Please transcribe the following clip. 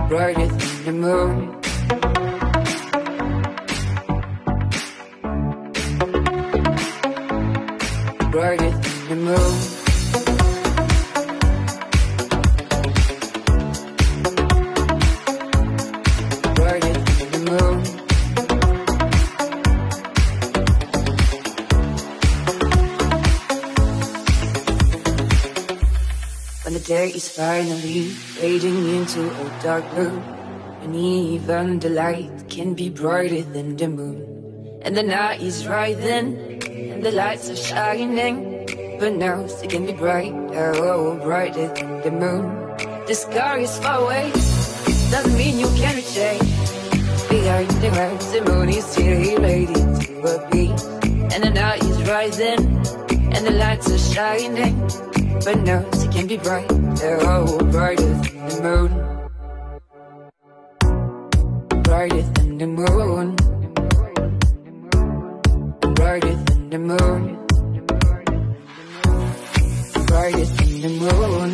brighter than the moon. Brighter than the moon. Brighter than the moon. When the day is finally fading into a dark blue, and even the light can be brighter than the moon. And the night is right then, and the lights are shining, but now it can be bright, oh, brighter than the moon. The sky is far away, doesn't mean you can't reach it. Behind the clouds, the moon is still waiting to appear. And the night is rising, and the lights are shining, but now it can be bright, oh, brighter than the moon. Brighter than the moon. Brighter than the moon. Brighter than the moon.